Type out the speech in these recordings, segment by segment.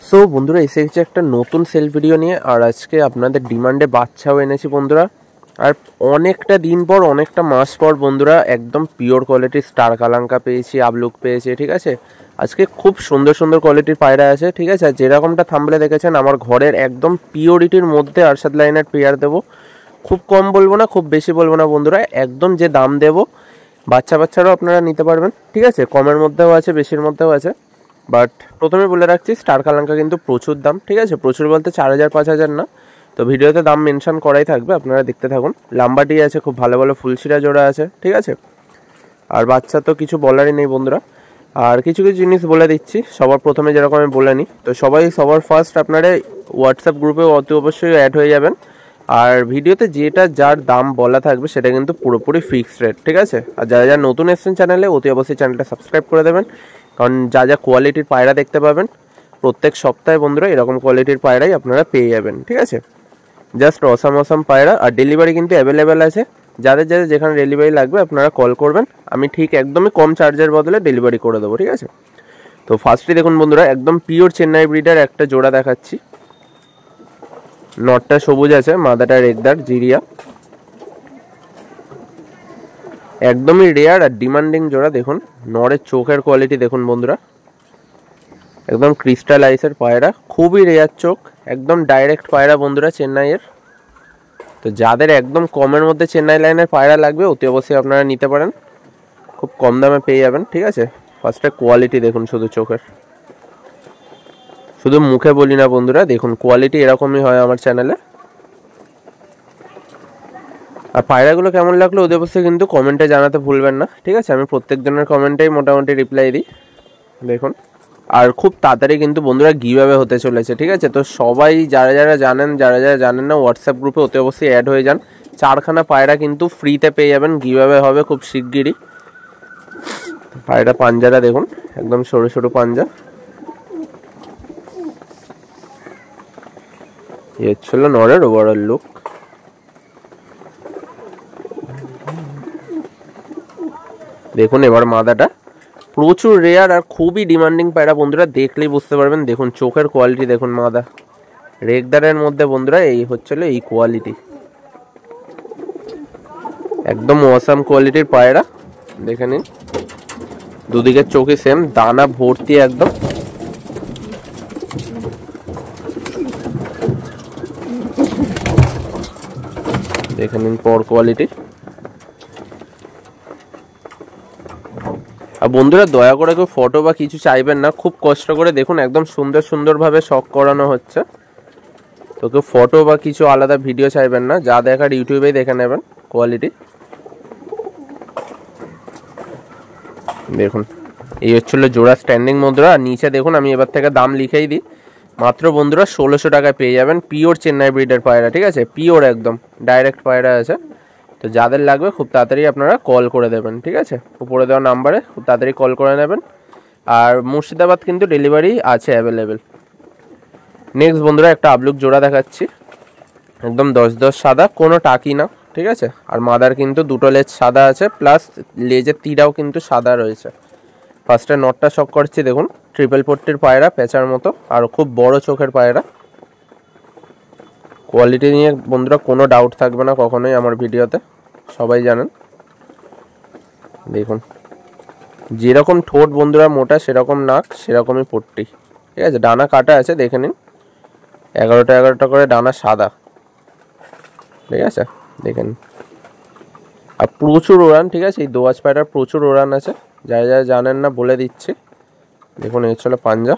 So বন্ধুরা এসে গেছে একটা নতুন সেল ভিডিও নিয়ে। আর আজকে আপনাদের ডিমান্ডে বাচ্চাও এনেছি বন্ধুরা। আর অনেকটা দিন পর, অনেকটা মাস পর বন্ধুরা একদম পিওর কোয়ালিটির স্টার কালাঙ্কা পেয়েছি, আবলুক পেয়েছি। ঠিক আছে, আজকে খুব সুন্দর সুন্দর কোয়ালিটির পায়রা আছে। ঠিক আছে, আর যেরকমটা থাম্বলে দেখেছেন আমার ঘরের একদম পিওরিটির মধ্যে আরশাদ লাইনের পেয়ার দেবো। খুব কম বলবো না, খুব বেশি বলবো না বন্ধুরা, একদম যে দাম দেবো বাচ্চারাও আপনারা নিতে পারবেন। ঠিক আছে, কমের মধ্যেও আছে, বেশির মধ্যেও আছে। বাট প্রথমে বলে রাখছি, স্টার কালাঙ্কা কিন্তু প্রচুর দাম। ঠিক আছে, প্রচুর বলতে 4000-5000 না। তো ভিডিওতে দাম মেনশন করাই থাকবে, আপনারা দেখতে থাকুন। লাম্বাটি আছে, খুব ভালো ভালো ফুলশিরা জোড়া আছে। ঠিক আছে, আর বাচ্চা তো কিছু বলারই নেই বন্ধুরা। আর কিছু কিছু জিনিস বলে দিচ্ছি। সবার প্রথমে যেরকম আমি বলে নিই, তো সবার ফার্স্ট আপনারা হোয়াটসঅ্যাপ গ্রুপে অতি অবশ্যই অ্যাড হয়ে যাবেন। আর ভিডিওতে যেটা যার দাম বলা থাকবে সেটা কিন্তু পুরোপুরি ফিক্সড রেট। ঠিক আছে, আর যারা নতুন এসেছেন চ্যানেলে অতি অবশ্যই চ্যানেলটা সাবস্ক্রাইব করে দেবেন, কারণ যা কোয়ালিটির পায়রা দেখতে পাবেন প্রত্যেক সপ্তাহে বন্ধুরা এরকম কোয়ালিটির পায়রাই আপনারা পেয়ে যাবেন। ঠিক আছে, জাস্ট অসাম পায়রা। আর ডেলিভারি কিন্তু অ্যাভেলেবেল আছে। যাদের যেখানে ডেলিভারি লাগবে আপনারা কল করবেন, আমি ঠিক একদমই কম চার্জের বদলে ডেলিভারি করে দেবো। ঠিক আছে, তো ফার্স্টে দেখুন বন্ধুরা, একদম পিওর চেন্নাই ব্রিডার একটা জোড়া দেখাচ্ছি। নটটা সবুজ আছে, মাদাটা রেগদার জিরিয়া, একদমই রেয়ার আর ডিমান্ডিং জোড়া। দেখুন নরের চোখের কোয়ালিটি দেখুন বন্ধুরা, একদম ক্রিস্টাল আইসের পায়রা, খুবই রেয়ার চোখ, একদম ডাইরেক্ট পায়রা বন্ধুরা চেন্নাইয়ের। তো যাদের একদম কমের মধ্যে চেন্নাই লাইনের পায়রা লাগবে অতি অবশ্যই আপনারা নিতে পারেন, খুব কম দামে পেয়ে যাবেন। ঠিক আছে, ফার্স্টে কোয়ালিটি দেখুন শুধু চোখের, শুধু মুখে বলি না বন্ধুরা, দেখুন কোয়ালিটি এরকমই হয় আমার চ্যানেলে। আর পায়রাগুলো কেমন লাগলো ওদের অবশ্যই কিন্তু কমেন্টে জানাতে ভুলবেন না। ঠিক আছে, আমি প্রত্যেকজনের কমেন্টেই মোটামুটি রিপ্লাই দিই। দেখুন, আর খুব তাড়াতাড়ি কিন্তু বন্ধুরা গিভঅ্যাওয়ে হতে চলেছে। ঠিক আছে, তো সবাই যারা জানেন, যারা জানেন না হোয়াটসঅ্যাপ গ্রুপে অতি অবশ্যই অ্যাড হয়ে যান। 4খানা পায়রা কিন্তু ফ্রিতে পেয়ে যাবেন, গিভঅ্যাওয়ে হবে খুব শিগগিরই। পায়রা পাঞ্জারা দেখুন, একদম সরু সরু পাঞ্জা। এই ছিল নরের ওভারঅল লুক। দেখুন এবার মাদাটা প্রচুর রেয়ার আর খুবই ডিমান্ডিং পায়রা বন্ধুরা, দেখলেই বুঝতে পারবেন। দেখুন চোখের কোয়ালিটি দেখুন, মাদা রেগদারের মধ্যে বন্ধুরা এই হচ্ছিল এই কোয়ালিটি, একদম অসাম কোয়ালিটির পায়রা। দেখে নিন দুদিকের চোখে সেম, দানা ভর্তি একদম। দেখে নিন পর কোয়ালিটি। আর বন্ধুরা দয়া করে কেউ ফটো বা কিছু চাইবেন না, খুব কষ্ট করে দেখুন একদম সুন্দরভাবে শখ করানো হচ্ছে। তো কেউ ফটো বা কিছু আলাদা ভিডিও চাইবেন না, যা দেখার ইউটিউবেই দেখে নেবেন কোয়ালিটি। দেখুন এই হচ্ছিল জোড়া স্ট্যান্ডিং বন্ধুরা। আর নিচে দেখুন, আমি এবার থেকে দাম লিখেই দিই, মাত্র বন্ধুরা 1600 টাকায় পেয়ে যাবেন পিওর চেন্নাই ব্রিডের পায়রা। ঠিক আছে, পিওর একদম ডাইরেক্ট পায়রা আছে। তো যাদের লাগবে খুব তাড়াতাড়ি আপনারা কল করে দেবেন। ঠিক আছে, উপরে দেওয়া নাম্বারে খুব তাড়াতাড়ি কল করে নেবেন। আর মুর্শিদাবাদ কিন্তু ডেলিভারি আছে অ্যাভেলেবেল। নেক্সট বন্ধুরা একটা আবলুক জোড়া দেখাচ্ছি, একদম 10-10 সাদা, কোনো টাকি না। ঠিক আছে, আর মাদার কিন্তু দুটো লেজ সাদা আছে, প্লাস লেজের তীরাও কিন্তু সাদা রয়েছে। ফার্স্টে নটটা শক করছি, দেখুন ট্রিপল পট্টির পায়রা, পেঁচার মতো, আর খুব বড় চোখের পায়রা। কোয়ালিটি নিয়ে বন্ধুরা কোনো ডাউট থাকবে না কখনোই আমার ভিডিওতে, সবাই জানেন। দেখুন যেরকম ঠোঁট বন্ধুরা মোটা, সেরকম নাক, সেরকমই পট্টি। ঠিক আছে, ডানা কাটা আছে, দেখে নিন 11টা করে ডানা সাদা। ঠিক আছে, দেখেন। আর প্রচুর ওড়ান। ঠিক আছে, এই দোয়াজ পায়রার প্রচুর ওড়ান আছে, যারা জানেন না বলে দিচ্ছি। দেখুন এই ছিল পাঞ্জা।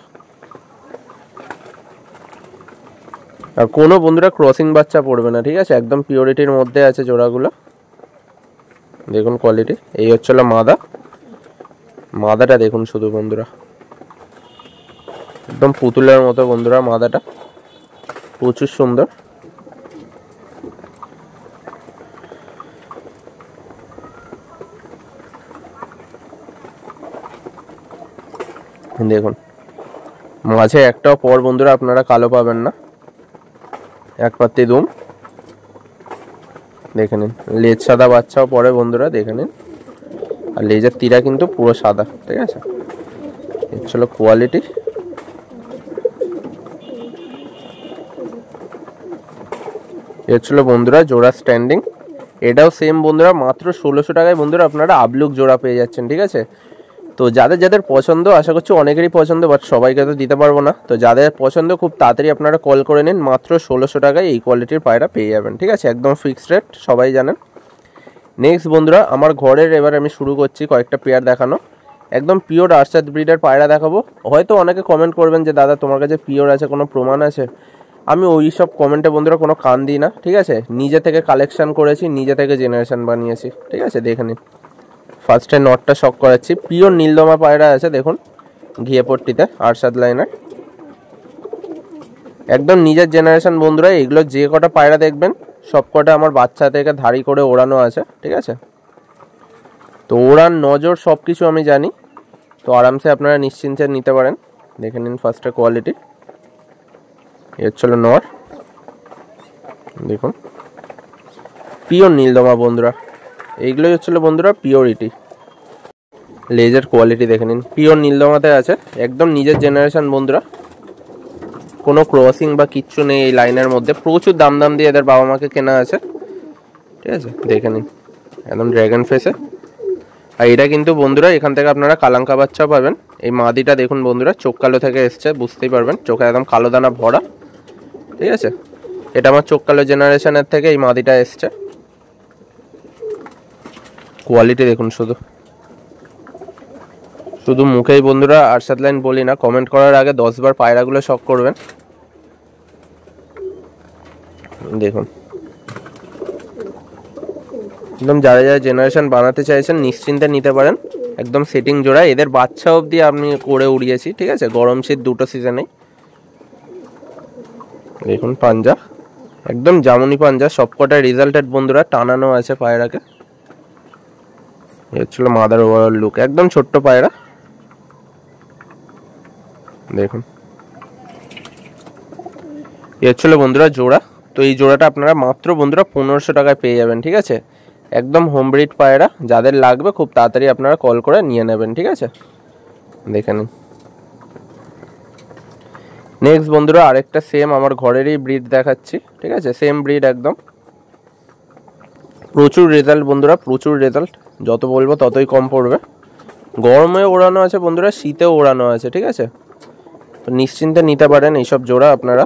আর কোনো বন্ধুরা ক্রসিং বাচ্চা পড়বে না। ঠিক আছে, একদম পিওরিটির মধ্যে আছে জোড়াগুলো। দেখুন কোয়ালিটি। এই হচ্ছিল মাদাটা দেখুন শুধু বন্ধুরা, একদম পুতুলের মতো বন্ধুরা মাদাটা, প্রচুর সুন্দর। দেখুন মাঝে একটাও পর বন্ধুরা আপনারা কালো পাবেন না, এক পাত্তি দুম। দেখে নিন লেজ সাদা বাচ্চাও পরে বন্ধুরা, দেখে নিন। আর লেজের তীরা কিন্তু পুরো সাদা। ঠিক আছে, এই ছিল কোয়ালিটি। এ হচ্ছিল বন্ধুরা জোড়া স্ট্যান্ডিং। এটাও সেম বন্ধুরা মাত্র 1600 টাকায় বন্ধুরা আপনারা আবলুক জোড়া পেয়ে যাচ্ছেন। ঠিক আছে, তো যাদের যাদের পছন্দ, আশা করছি অনেকেরই পছন্দ, বাট সবাইকে তো দিতে পারবো না। তো যাদের পছন্দ খুব তাড়াতাড়ি আপনারা কল করে নিন, মাত্র 1600 টাকায় এই কোয়ালিটির পায়রা পেয়ে যাবেন। ঠিক আছে, একদম ফিক্সড রেট, সবাই জানেন। নেক্সট বন্ধুরা আমার ঘরের এবার আমি শুরু করছি কয়েকটা পেয়ার দেখানো। একদম পিওর আরশাদ ব্রিডের পায়রা দেখাবো। হয়তো অনেকে কমেন্ট করবেন যে দাদা তোমার কাছে পিওর আছে, কোনো প্রমাণ আছে? আমি ওই সব কমেন্টে বন্ধুরা কোনো কান দিই না। ঠিক আছে, নিজে থেকে কালেকশন করেছি, নিজে থেকে জেনারেশন বানিয়েছি। ঠিক আছে, দেখে নিন। ফার্স্টে নটটা শক করাচ্ছি, পিওর নীলদমা পায়রা আছে দেখুন, ঘিয়ে পট্টিতে আরশাদ লাইনার, একদম নিজের জেনারেশন বন্ধুরা। এগুলো যে কটা পায়রা দেখবেন সব কটা আমার বাচ্চা থেকে ধাড়ি করে ওড়ানো আছে। ঠিক আছে, তো ওড়ান নজর সব কিছু আমি জানি, তো আরামসে আপনারা নিশ্চিন্তে নিতে পারেন। দেখে নিন ফার্স্টে কোয়ালিটি। এ হচ্ছিল নর, দেখুন পিওর নীলদমা বন্ধুরা। এইগুলোই হচ্ছিল বন্ধুরা পিওরিটি। লেজের কোয়ালিটি দেখে নিন, পিওর নীলদমাতে আছে, একদম নিজের জেনারেশন বন্ধুরা, কোনো ক্রসিং বা কিচ্ছু নেই এই লাইনের মধ্যে। প্রচুর দাম দিয়ে এদের বাবা মাকে কেনা আছে। ঠিক আছে, দেখে নিন একদম ড্র্যাগন ফেসে। আর এটা কিন্তু বন্ধুরা এখান থেকে আপনারা কালাঙ্কা বাচ্চাও পাবেন। এই মাদিটা দেখুন বন্ধুরা, চোখ কালো থেকে এসছে, বুঝতেই পারবেন, চোখে একদম কালো দানা ভরা। ঠিক আছে, এটা আমার চোখ কালো জেনারেশনের থেকে এই মাদিটা এসছে। কোয়ালিটি দেখুন, শুধু মুখেই বন্ধুরা আরশাদ লাইন বলি না, কমেন্ট করার আগে 10 বার পায়রাগুলো শক করবেন। দেখুন একদম যারা যারা জেনারেশন বানাতে চাইছেন নিশ্চিন্তে নিতে পারেন, একদম সেটিং জোড়া। এদের বাচ্চা অবধি আমি করে উড়িয়েছি। ঠিক আছে, গরম শীত দুটো সিজনেই। দেখুন পাঞ্জা, একদম জামুনি পাঞ্জা, সবকটা রেজাল্টেড বন্ধুরা, টানানো আছে পায়রাকে। এ হচ্ছিল মাদার ওভারঅল লুক, একদম ছোট্ট পায়রা। দেখুন এ হচ্ছিল বন্ধুরা জোড়া। তো এই জোড়াটা আপনারা মাত্র বন্ধুরা 1500 টাকায় পেয়ে যাবেন। ঠিক আছে, একদম হোম ব্রিড পায়রা, যাদের লাগবে খুব তাড়াতাড়ি আপনারা কল করে নিয়ে নেবেন। ঠিক আছে, দেখে নিন। নেক্সট বন্ধুরা আরেকটা সেম আমার ঘরেরই ব্রিড দেখাচ্ছি। ঠিক আছে, সেম ব্রিড একদম, প্রচুর রেজাল্ট বন্ধুরা, প্রচুর রেজাল্ট। যত বলবো ততই কম পড়বে। গরমে ওড়ানো আছে বন্ধুরা, শীতেও ওড়ানো আছে। ঠিক আছে, তো নিশ্চিন্তে নিতে পারেন এইসব জোড়া আপনারা।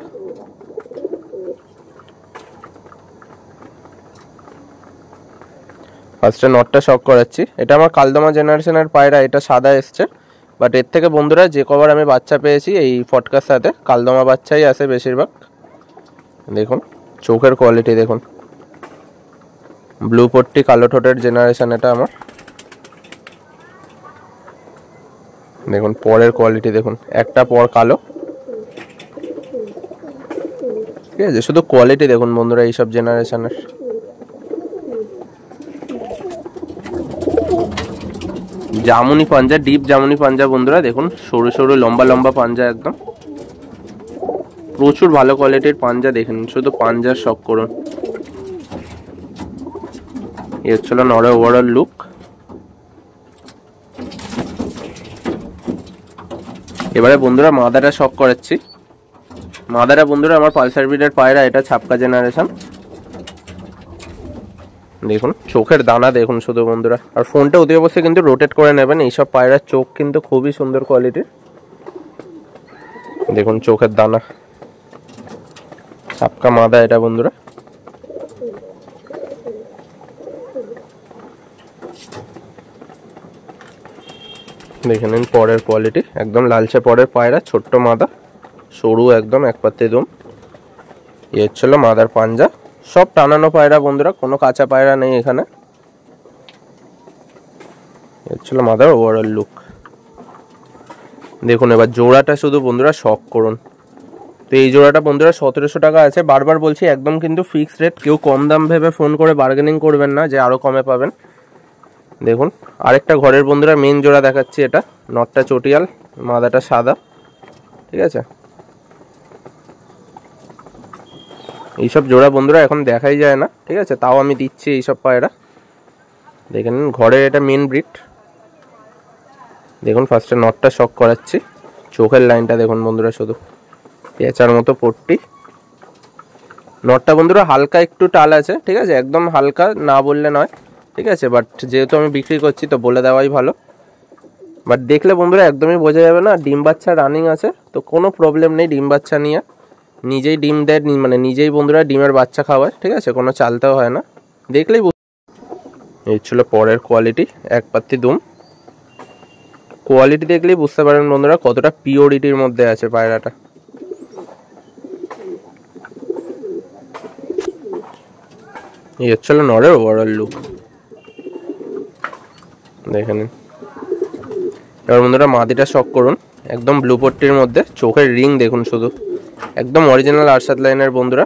ফার্স্টে নটটা শক করাচ্ছি, এটা আমার কালদমা জেনারেশনের পায়রা, এটা সাদা এসছে। বাট এর থেকে বন্ধুরা যে কবার আমি বাচ্চা পেয়েছি এই ফটকার সাথে কালদমা বাচ্চাই আসে বেশিরভাগ। দেখুন চোখের কোয়ালিটি দেখুন, ব্লু পট্টি কালো ঠোঁটের জেনারেশন এটা আমার। দেখুন পরের কোয়ালিটি দেখুন, একটা পর কালো। ঠিক আছে, শুধু কোয়ালিটি দেখুন বন্ধুরা এইসব জেনারেশনের। জামুনি পাঞ্জা, ডিপ জামুনি পাঞ্জা বন্ধুরা, দেখুন সরু সরু লম্বা লম্বা পাঞ্জা, একদম প্রচুর ভালো কোয়ালিটির পাঞ্জা। দেখুন শুধু পাঞ্জার শখ করুন। এ হচ্ছিল নরে ওভারঅল লুক। এবারে বন্ধুরা মাদারা শখ করাচ্ছি। মাদারা বন্ধুরা আমার পালসার ব্রিডের পায়রা, এটা ছাপকা জেনারেশন। দেখুন চোখের দানা দেখুন শুধু বন্ধুরা, আর ফোনটা অতি অবশ্যই কিন্তু রোটেট করে নেবেন। এইসব পায়রার চোখ কিন্তু খুবই সুন্দর কোয়ালিটির। দেখুন চোখের দানা, ছাপকা মাদা এটা বন্ধুরা। দেখে নিন পরের কোয়ালিটি, একদম লালচে পরের পায়রা, ছোট্ট মাদা, সরু একদম এক পাত্তি দুম। এ হচ্ছিল মাদার পাঞ্জা, সব টানানো পায়রা বন্ধুরা, কোনো কাঁচা পায়রা নেই এখানে। এ হচ্ছিল মাদার ওভারঅল লুক। দেখুন এবার জোড়াটা শুধু বন্ধুরা শখ করুন। তো এই জোড়াটা বন্ধুরা 1700 টাকা আছে। বারবার বলছি একদম কিন্তু ফিক্সড রেট, কেউ কম দাম ভেবে ফোন করে বার্গেনিং করবেন না যে আরও কমে পাবেন। দেখুন আরেকটা ঘরের বন্ধুরা মেন জোড়া দেখাচ্ছি, এটা নটটা চটিয়াল, মাদাটা সাদা। ঠিক আছে, এইসব জোড়া বন্ধুরা এখন দেখাই যায় না। ঠিক আছে, তাও আমি দিচ্ছি এইসব পায়রা। দেখে নিন ঘরের এটা মেন ব্রিড। দেখুন ফার্স্টে নটটা শক করাচ্ছি, চোখের লাইনটা দেখুন বন্ধুরা, শুধু পেঁচার মতো পট্টি। নটটা বন্ধুরা হালকা একটু টাল আছে, ঠিক আছে, একদম হালকা না বললে নয়, ঠিক আছে, বাট যেহেতু আমি বিক্রি করছি তো বলে দেওয়াই ভালো। বাট দেখলে বন্ধুরা একদমই বোঝা যাবে না, ডিম বাচ্চা রানিং আছে, তো কোনো প্রবলেম নেই ডিম বাচ্চা নিয়ে। নিজেই ডিম দেয়, মানে নিজেই বন্ধুরা ডিমের বাচ্চা খাওয়ায়, ঠিক আছে, কোনো চালতেও হয় না, দেখলেই। এই ছিল পরের কোয়ালিটি, এক পাত্তি দুম। কোয়ালিটি দেখলেই বুঝতে পারেন বন্ধুরা কতটা পিওরিটির মধ্যে আছে পায়রাটা। এই হচ্ছিল নরের ওভারঅল লুক, দেখে নিন। এবার বন্ধুরা মাদিটা শক করুন, একদম ব্লু পট্টির মধ্যে, চোখের রিং দেখুন শুধু, একদম অরিজিনাল আরশাদ লাইনের বন্ধুরা।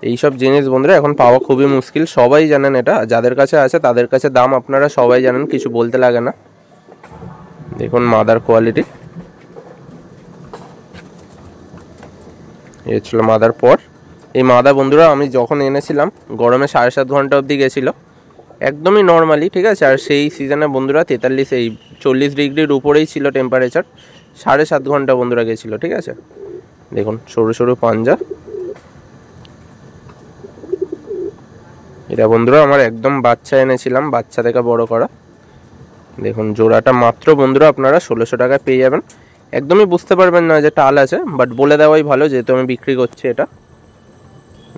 এইসব জিনিস বন্ধুরা এখন পাওয়া খুবই মুশকিল, সবাই জানেন এটা, যাদের কাছে আছে তাদের কাছে দাম আপনারা সবাই জানেন, কিছু বলতে লাগে না। দেখুন মাদার কোয়ালিটি, এই ছিল মাদার পর। এই মাদা বন্ধুরা আমি যখন এনেছিলাম গরমে 7.5 ঘন্টা অবধি গেছিলো, একদমই নর্মালি, ঠিক আছে। আর সেই সিজনে বন্ধুরা 43 এই 40 ডিগ্রির উপরেই ছিল টেম্পারেচার, 7.5 ঘন্টা বন্ধুরা গেছিলো, ঠিক আছে। দেখুন সরু সরু পাঞ্জা, এটা বন্ধুরা আমার একদম বাচ্চা এনেছিলাম, বাচ্চা থেকে বড় করা। দেখুন জোড়াটা মাত্র বন্ধুরা আপনারা 1600 টাকায় পেয়ে যাবেন, একদমই বুঝতে পারবেন না যে টাল আছে, বাট বলে দেওয়াই ভালো যেহেতু আমি বিক্রি করছি এটা।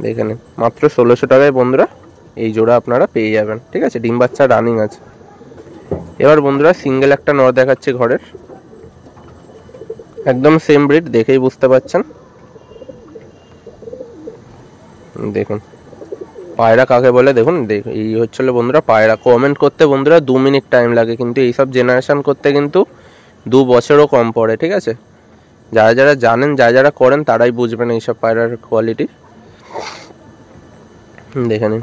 দেখে নিন মাত্র 1600 টাকায় বন্ধুরা এই জোড়া আপনারা পেয়ে যাবেন, ঠিক আছে, ডিম বাচ্চা রানিং আছে। এবার বন্ধুরা সিঙ্গেল একটা নর দেখাচ্ছি ঘরের, একদম সেম ব্রিড, দেখেই বুঝতে পারছেন। দেখুন পায়রা কাকে বলে, দেখুন এই হচ্ছিল বন্ধুরা পায়রা। কমেন্ট করতে বন্ধুরা 2 মিনিট টাইম লাগে, কিন্তু এইসব জেনারেশন করতে কিন্তু 2 বছরও কম পড়ে, ঠিক আছে। যারা যারা জানেন, যারা যারা করেন তারাই বুঝবেন এইসব পায়রার কোয়ালিটি। দেখে নিন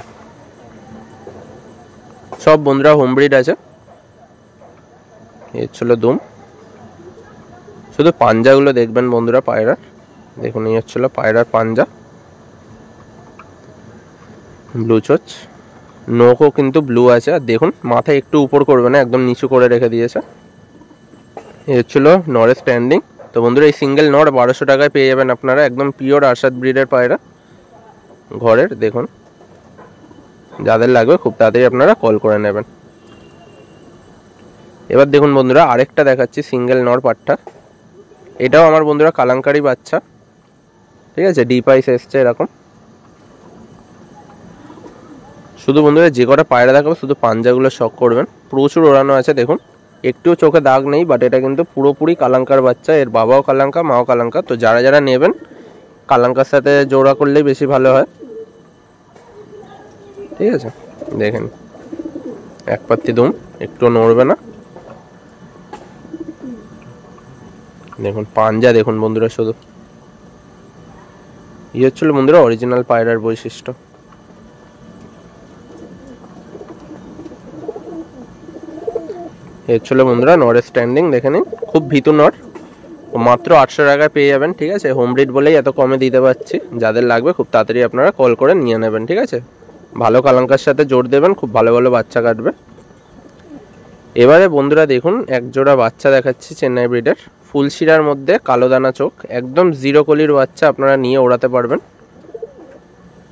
সব বন্ধুরা হোম ব্রিড আছে। এই হচ্ছিল দুম, শুধু পাঞ্জাগুলো দেখবেন বন্ধুরা পায়রার, দেখুন এই হচ্ছিল পায়রার পাঞ্জা, ব্লু চোচ, নোকও কিন্তু ব্লু আছে। আর দেখুন মাথায় একটু উপর করবে না, একদম নিচু করে রেখে দিয়েছে। এই হচ্ছিল নরের স্ট্যান্ডিং। তো বন্ধুরা এই সিঙ্গেল নর 1200 টাকায় পেয়ে যাবেন আপনারা, একদম পিওর আরশাদ ব্রিডের পায়রা ঘরের। দেখুন যাদের লাগবে খুব তাড়াতাড়ি আপনারা কল করে নেবেন। এবার দেখুন বন্ধুরা আরেকটা দেখাচ্ছি সিঙ্গেল নর পাট্টা, এটাও আমার বন্ধুরা কালাঙ্কারি বাচ্চা, ঠিক আছে, ডিপ আইস এসছে এরকম। শুধু বন্ধুরা যে কটা পায়রা দেখাবো শুধু পাঞ্জাগুলো শক করবেন, প্রচুর ওড়ানো আছে। দেখুন একটুও চোখে দাগ নেই, বাট এটা কিন্তু পুরোপুরি কালাঙ্কার বাচ্চা, এর বাবাও কালাঙ্কা মাও কালাঙ্কা। তো যারা যারা নেবেন কালাঙ্কার সাথে জোড়া করলেই বেশি ভালো হয়, ঠিক আছে। দেখেন এক পাত্তি দুম, একটু নড়বে না। দেখুন পাঞ্জা দেখুন বন্ধুরা শুধু, এই হচ্ছিল বন্ধুরা অরিজিনাল পায়রার বৈশিষ্ট্য। এই হচ্ছিল বন্ধুরা নরের স্ট্যান্ডিং, দেখে নিন খুব ভীতু নর, মাত্র 800 টাকায় পেয়ে যাবেন, ঠিক আছে। হোম ব্রিড বলেই এত কমে দিতে পারছি, যাদের লাগবে খুব তাড়াতাড়ি আপনারা কল করে নিয়ে নেবেন, ঠিক আছে। ভালো কালাঙ্কার সাথে জোর দেবেন, খুব ভালো ভালো বাচ্চা কাটবে। এবারে বন্ধুরা দেখুন এক জোড়া বাচ্চা দেখাচ্ছি চেন্নাই ব্রিডের, ফুলশিরার মধ্যে কালো দানা চোখ, একদম জিরো কলির বাচ্চা, আপনারা নিয়ে ওড়াতে পারবেন,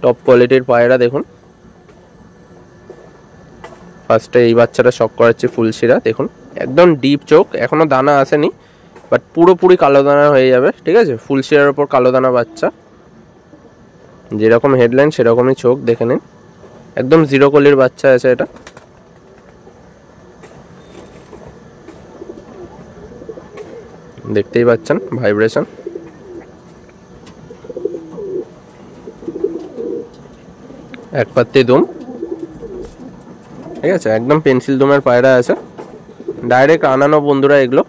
টপ কোয়ালিটির পায়রা। দেখুন ফার্স্টে এই বাচ্চাটা শক করাচ্ছি ফুলশিরা, দেখুন একদম ডিপ চোখ, এখনো দানা আসেনি, বাট পুরোপুরি কালো দানা হয়ে যাবে, ঠিক আছে। ফুলশিরার ওপর কালো দানা বাচ্চা, যেরকম হেডলাইন সেরকমই চোখ, দেখে নিন একদম জিরো কলির বাচ্চা আছে এটা। দেখতেই পাচ্ছেন ভাইব্রেশন, এক পাত্তি দুম, ঠিক আছে, একদম পেন্সিল দুমের পায়রা আছে, ডাইরেক্ট আনানো বন্ধুরা এগুলো।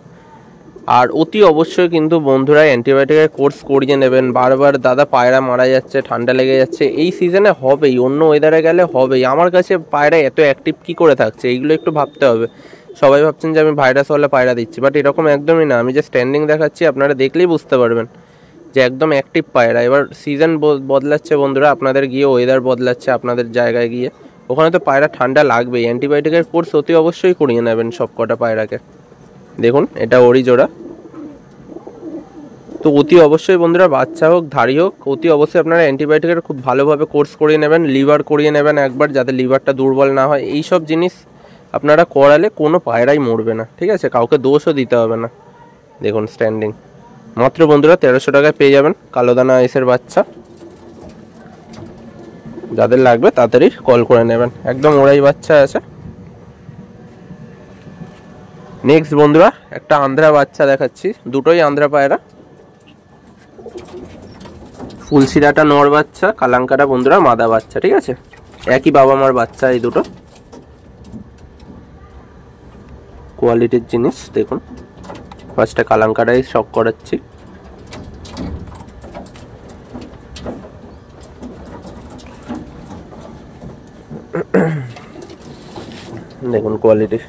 আর অতি অবশ্যই কিন্তু বন্ধুরা অ্যান্টিবায়োটিকের কোর্স করিয়ে নেবেন। বারবার দাদা পায়রা মারা যাচ্ছে, ঠান্ডা লেগে যাচ্ছে, এই সিজনে হবেই, অন্য ওয়েদারে গেলে হবেই। আমার কাছে পায়রা এত অ্যাক্টিভ কী করে থাকছে, এইগুলো একটু ভাবতে হবে। সবাই ভাবছেন যে আমি ভাইরাস হলে পায়রা দিচ্ছি, বাট এরকম একদমই না। আমি যে স্ট্যান্ডিং দেখাচ্ছি আপনারা দেখলেই বুঝতে পারবেন যে একদম অ্যাক্টিভ পায়রা। এবার সিজন বদলাচ্ছে বন্ধুরা, আপনাদের গিয়ে ওয়েদার বদলাচ্ছে, আপনাদের জায়গায় গিয়ে ওখানে তো পায়রা ঠান্ডা লাগবেই, অ্যান্টিবায়োটিকের কোর্স অতি অবশ্যই করিয়ে নেবেন সব কটা পায়রাকে। দেখুন এটা ওরি জোড়া, তো অতি অবশ্যই বন্ধুরা বাচ্চা হোক ধাড়ি হোক অতি অবশ্যই আপনারা অ্যান্টিবায়োটিকের খুব ভালোভাবে কোর্স করিয়ে নেবেন, লিভার করিয়ে নেবেন একবার, যাতে লিভারটা দুর্বল না হয়। এই সব জিনিস আপনারা করালে কোনো পায়রাই মরবে না, ঠিক আছে, কাউকে দোষও দিতে হবে না। দেখুন স্ট্যান্ডিং মাত্র বন্ধুরা 1300 টাকায় পেয়ে যাবেন কালোদানা আইসের বাচ্চা। যাদের লাগবে তাড়াতাড়ি কল করে নেবেন, একদম ওরাই বাচ্চা আছে। নেক্সট বন্ধুরা একটা আন্ধ্রা বাচ্চা দেখাচ্ছি, দুটোই আন্ধ্রা পায়রা। ফুলশিরাটা নর বাচ্চা, কালাঙ্কাটা বন্ধুরা মাদা বাচ্চা, ঠিক আছে, একই বাবা মার বাচ্চা এই দুটো। কোয়ালিটির জিনিস দেখুন। ফার্স্টে কালাঙ্কাটাই শক করাচ্ছি। দেখুন কোয়ালিটি।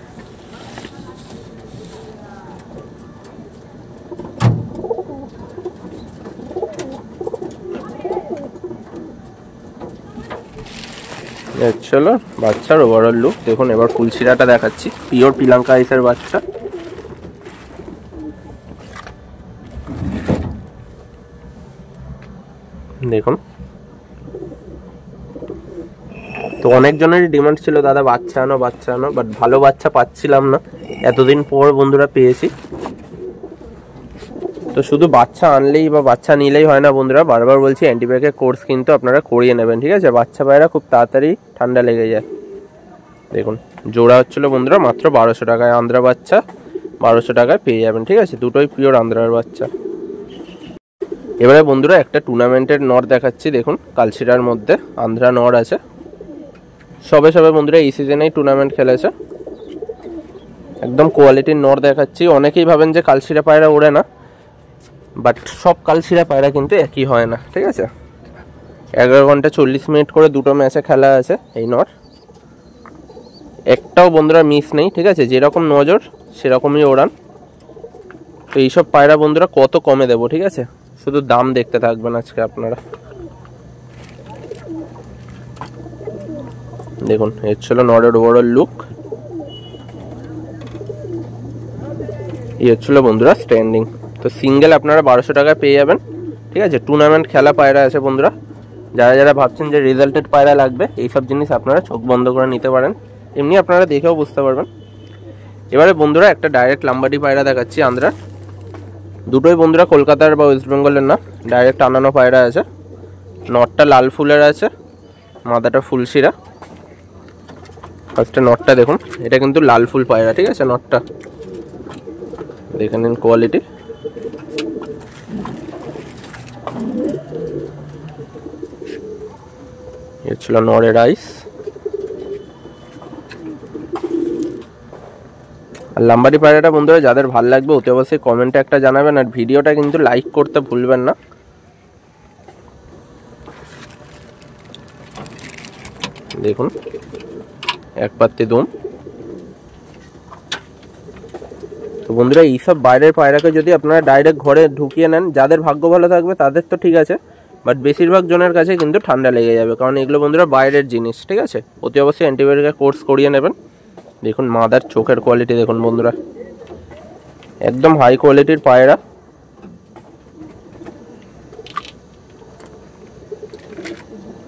চলো বাচ্চার ওভারঅল লুক দেখুন। এবার ফুলশিরাটা দেখাচ্ছি, পিওর পিলাঙ্কা আইসের বাচ্চা। দেখুন তো অনেকজনেরই ডিমান্ড ছিল দাদা বাচ্চা আনো বাচ্চা আনো, বাট ভালো বাচ্চা পাচ্ছিলাম না, এতদিন পর বন্ধুরা পেয়েছি। তো শুধু বাচ্চা আনলেই বা বাচ্চা নিলেই হয় না বন্ধুরা, বারবার বলছি অ্যান্টিবায়োটিক কোর্স কিন্তু আপনারা করিয়ে নেবেন, ঠিক আছে, বাচ্চা পায়রা খুব তাড়াতাড়ি ঠান্ডা লেগে যায়। দেখুন জোড়া হচ্ছিলো বন্ধুরা মাত্র 1200 টাকায়, আন্ধ্রা বাচ্চা 1200 টাকায় পেয়ে যাবেন, ঠিক আছে, দুটোই পিওর আন্ধ্রার বাচ্চা। এবারে বন্ধুরা একটা টুর্নামেন্টের নর দেখাচ্ছি, দেখুন কালশিরার মধ্যে আন্ধ্রা নর আছে। সবে সবে বন্ধুরা এই সিজনেই টুর্নামেন্ট খেলেছে। একদম কোয়ালিটির নর দেখাচ্ছি। অনেকেই ভাবেন যে কালশিরা পায়রা ওড়ে না, বাট সব কালশিরা পায়রা কিন্তু একই হয় না, ঠিক আছে। 11 ঘন্টা 40 মিনিট করে দুটো ম্যাচে খেলা আছে এই নর, একটাও বন্ধুরা মিস নেই, ঠিক আছে, যেরকম নজর সেরকমই ওড়ান। তো এইসব পায়রা বন্ধুরা কত কমে দেবো, ঠিক আছে, শুধু দাম দেখতে থাকবেন আজকে আপনারা। দেখুন এর ছিল নরের ওভারঅল লুক। এই হচ্ছিল বন্ধুরা স্ট্যান্ডিং। তো সিঙ্গেল আপনারা 1200 টাকায় পেয়ে যাবেন, ঠিক আছে। টুর্নামেন্ট খেলা পায়রা আছে বন্ধুরা, যারা যারা ভাবছেন যে রেজাল্টেড পায়রা লাগবে, এইসব জিনিস আপনারা চোখ বন্ধ করে নিতে পারেন, এমনি আপনারা দেখেও বুঝতে পারবেন। এবারে বন্ধুরা একটা ডাইরেক্ট লাম্বাডি পায়রা দেখাচ্ছি আন্ধ্রার। দুটোই বন্ধুরা কলকাতার বা ওয়েস্ট বেঙ্গলের না, ডাইরেক্ট আনানো পায়রা আছে। নটটা লাল ফুলের আছে, মাদাটা ফুলশিরা। ফার্স্টে নটটা দেখুন, এটা কিন্তু লাল ফুল পায়রা, ঠিক আছে, নটটা দেখে নিন কোয়ালিটি। এর ছিল নরের আইস। আর লাম্বাডি পায়রাটা বন্ধুরা যাদের ভালো লাগবে অতি অবশ্যই কমেন্টে একটা জানাবেন, আর ভিডিওটা কিন্তু লাইক করতে ভুলবেন না। দেখুন এক পাত্তি দুম। তো বন্ধুরা এইসব বাইরের পায়রাকে যদি আপনারা ডাইরেক্ট ঘরে ঢুকিয়ে নেন, যাদের ভাগ্য ভালো থাকবে তাদের তো ঠিক আছে, বাট বেশিরভাগ জনের কাছে কিন্তু ঠান্ডা লেগে যাবে, কারণ এগুলো বন্ধুরা বাইরের জিনিস, ঠিক আছে। অতি অবশ্যই অ্যান্টিবায়োটিকের কোর্স করিয়ে নেবেন। দেখুন মাদার চোখের কোয়ালিটি দেখুন বন্ধুরা, একদম হাই কোয়ালিটির পায়রা।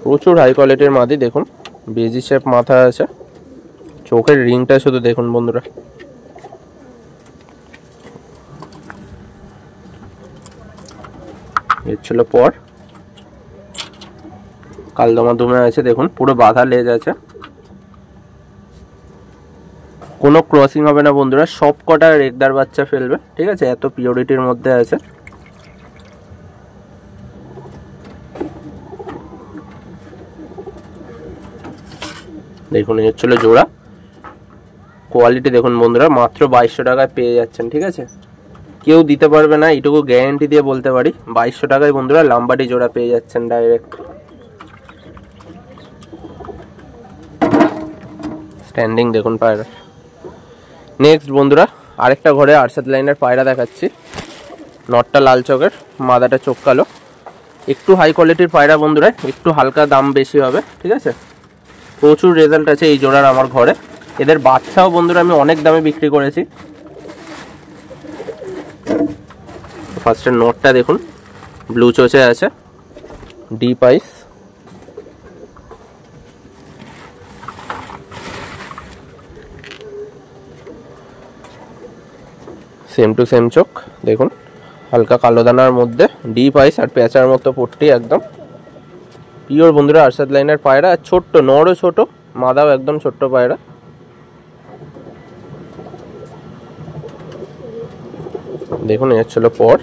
প্রচুর হাই কোয়ালিটির মাদি। দেখুন বেজি শেপ মাথা আছে, চোখের রিংটা শুধু দেখুন বন্ধুরা। এর ছিল পর কালদমা দুমে আছে, দেখুন পুরো বাঁধা লেজ আছে, কোনো ক্রসিং হবে না বন্ধুরা, সব কটা রেগদার বাচ্চা ফেলবে, ঠিক আছে, এত পিওরিটির মধ্যে আছে। দেখুন এই হচ্ছিল জোড়া। কোয়ালিটি দেখুন বন্ধুরা, মাত্র 2200 টাকায় পেয়ে যাচ্ছেন, ঠিক আছে, কেউ দিতে পারবে না এইটুকু গ্যারেন্টি দিয়ে বলতে পারি। 2200 টাকায় বন্ধুরা লাম্বাডি জোড়া পেয়ে যাচ্ছেন ডাইরেক্ট। স্ট্যান্ডিং দেখুন পায়রা। নেক্সট বন্ধুরা আরেকটা ঘরে আরশাদ লাইনের পায়রা দেখাচ্ছি। নটটা লাল চোখের, মাদাটা চোখ কালো, একটু হাই কোয়ালিটির পায়রা বন্ধুরা, একটু হালকা দাম বেশি হবে, ঠিক আছে। প্রচুর রেজাল্ট আছে এই জোড়ার আমার ঘরে। এদের বাচ্চাও বন্ধুরা আমি অনেক দামে বিক্রি করেছি। ফার্স্টের নটটা দেখুন ব্লু চোচে আছে, deep eyes. Same to same চোখ দেখুন, হালকা কালো দানার মধ্যে, ডিপ আইস আর পেঁচার মতো পট্টি, একদম পিওর বন্ধুরা আরশাদ লাইনের পায়রা। আর ছোট্ট নড়ও ছোট, মাদাও একদম ছোট্ট পায়রা। দেখুন এর ছিল পর।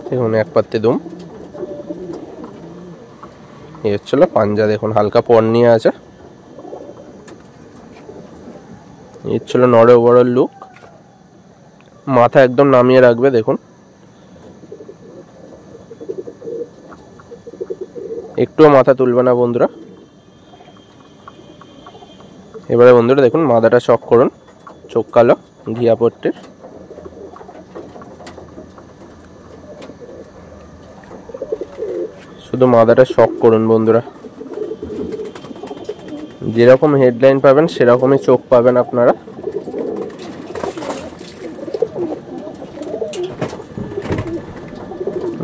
দেখুন এক পাত্তি দুম। এই হচ্ছিল পাঞ্জা, দেখুন হালকা পর নিয়ে আছে। এই ছিল নড়ে ওভারঅল লুক। মাথা একদম নামিয়ে রাখবে দেখুন, একটুও মাথা তুলবে না বন্ধুরা। এবারে বন্ধুরা দেখুন মাথাটা শক করুন, চোখ কালো, ঘিয়া পট্টির। শুধু মাথাটা শক করুন বন্ধুরা, যেরকম হেডলাইন পাবেন সেরকমই চোখ পাবেন আপনারা।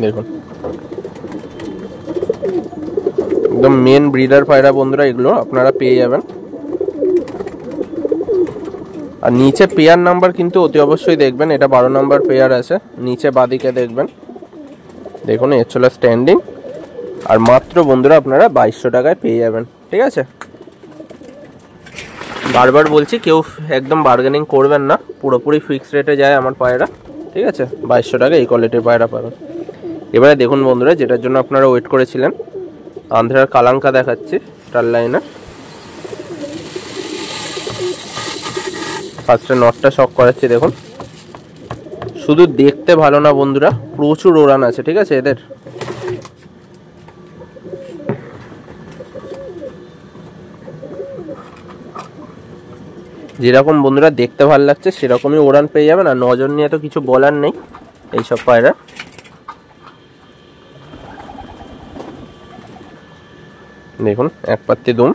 দেখুন একদম মেন ব্রিডার পায়রা বন্ধুরা, এগুলো আপনারা পেয়ে যাবেন। আর নিচে পেয়ার নাম্বার কিন্তু অতি অবশ্যই দেখবেন, এটা 12 নম্বর পেয়ার আছে, নিচে বাদিকে দেখবেন। দেখুন এর ছিল স্ট্যান্ডিং। আর মাত্র বন্ধুরা আপনারা 2200 টাকায় পেয়ে যাবেন, ঠিক আছে। বারবার বলছি কেউ একদম বার্গেনিং করবেন না, পুরোপুরি ফিক্সড রেটে যায় আমার পায়রা, ঠিক আছে। 2200 টাকা এই কোয়ালিটির পায়রা পাবেন। এবারে দেখুন বন্ধুরা, যেটার জন্য আপনারা ওয়েট করেছিলেন, আন্ধ্রার কালাঙ্কা দেখাচ্ছি, স্টার লাইনার। ফার্স্টে নটটা শক করাচ্ছি দেখুন। শুধু দেখতে ভালো না বন্ধুরা, প্রচুর ওড়ান আছে, ঠিক আছে এদের। যেরকম বন্ধুরা দেখতে ভালো লাগছে সেরকমই ওড়ান পেয়ে যাবেন। আর নজর নিয়ে তো কিছু বলার নেই এইসব পায়রা। দেখুন এক পাত্তি দুম।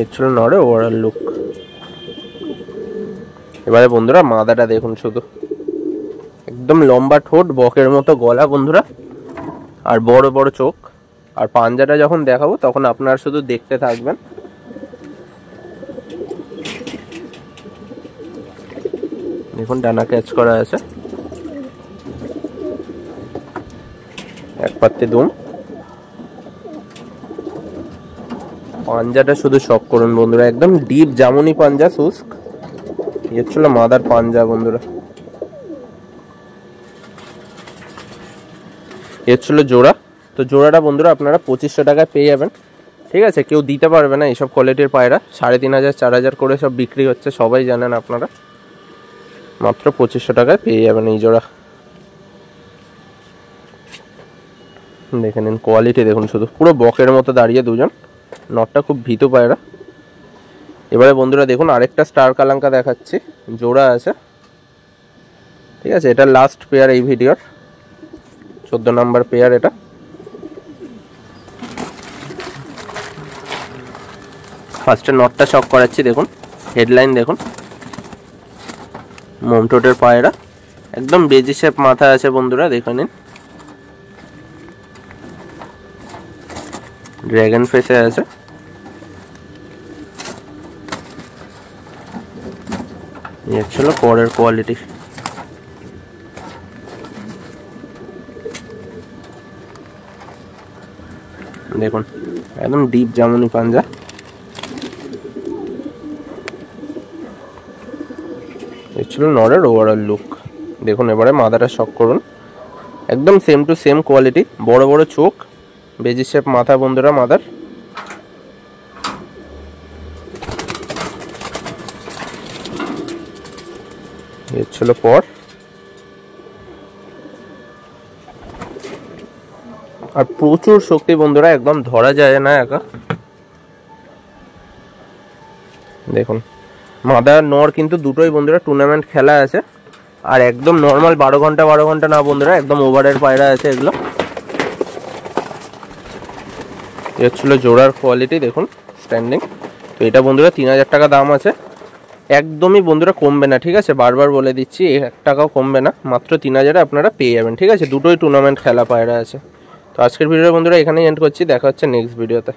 এর ছিল নড়ে ওভারঅল লুক। এবারে বন্ধুরা মাদাটা দেখুন, শুধু একদম লম্বা ঠোঁট, বকের মতো গলা বন্ধুরা, আর বড় বড় চোখ। আর পাঞ্জাটা যখন দেখাবো তখন আপনারা শুধু দেখতে থাকবেন। দেখুন ডানা ক্যাচ করা আছে, এক পাত্তি দুম। পাঞ্জাটা শুধু শক করুন বন্ধুরা, একদম ডিপ জামুনি পাঞ্জা, শুষ্ক। এর ছিল মাদার পাঞ্জা বন্ধুরা। এর ছিল জোড়া। তো জোড়াটা বন্ধুরা আপনারা 2500 টাকায় পেয়ে যাবেন, ঠিক আছে। কেউ দিতে পারবে না এইসব কোয়ালিটির পায়রা, 3500 4000 করে সব বিক্রি হচ্ছে, সবাই জানেন আপনারা। মাত্র 2500 টাকায় পেয়ে যাবেন এই জোড়া। দেখে নিন কোয়ালিটি, দেখুন শুধু পুরো বকের মতো দাঁড়িয়ে দুজন। নটটা খুব ভীতু পায়রা। এবারে বন্ধুরা দেখুন আরেকটা স্টার কালাঙ্কা দেখাচ্ছি, জোড়া আছে, ঠিক আছে। এটা লাস্ট পেয়ার এই ভিডিওর, 14 নম্বর পেয়ার এটা। ফার্স্টে নটটা শক করাচ্ছি দেখুন, হেডলাইন দেখুন, মোমটোটের পায়রা, একদম বেজি শেপ মাথা আছে বন্ধুরা, দেখে নিন। ড্র্যাগন ফেসে আছে। এই ছিল পরের কোয়ালিটি। দেখুন একদম ডিপ জামুনি পাঞ্জা। এই ছিল নরের ওভারঅল লুক। দেখুন এবারে মাদাটা শক করুন, একদম সেম টু সেম কোয়ালিটি, বড় বড় চোখ, বেজি শেপ মাথা বন্ধুরা মাদার। এর ছিল পর। আর প্রচুর শক্তি বন্ধুরা, একদম ধরা যায় না একা। দেখুন মাদার নর কিন্তু দুটোই বন্ধুরা টুর্নামেন্ট খেলা আছে। আর একদম নর্মাল 12 ঘন্টা না বন্ধুরা, একদম ওভারের পায়রা আছে এগুলো। এ হচ্ছিল জোড়ার কোয়ালিটি, দেখুন স্ট্যান্ডিং। তো এটা বন্ধুরা 3000 টাকা দাম আছে। একদমই বন্ধুরা কমবে না, ঠিক আছে, বারবার বলে দিচ্ছি 1 টাকাও কমবে না, মাত্র 3000-এ আপনারা পেয়ে যাবেন, ঠিক আছে। দুটোই টুর্নামেন্ট খেলা পায়রা আছে। তো আজকের ভিডিও বন্ধুরা এখানেই এন্ড করছি, দেখা হচ্ছে নেক্সট ভিডিওতে।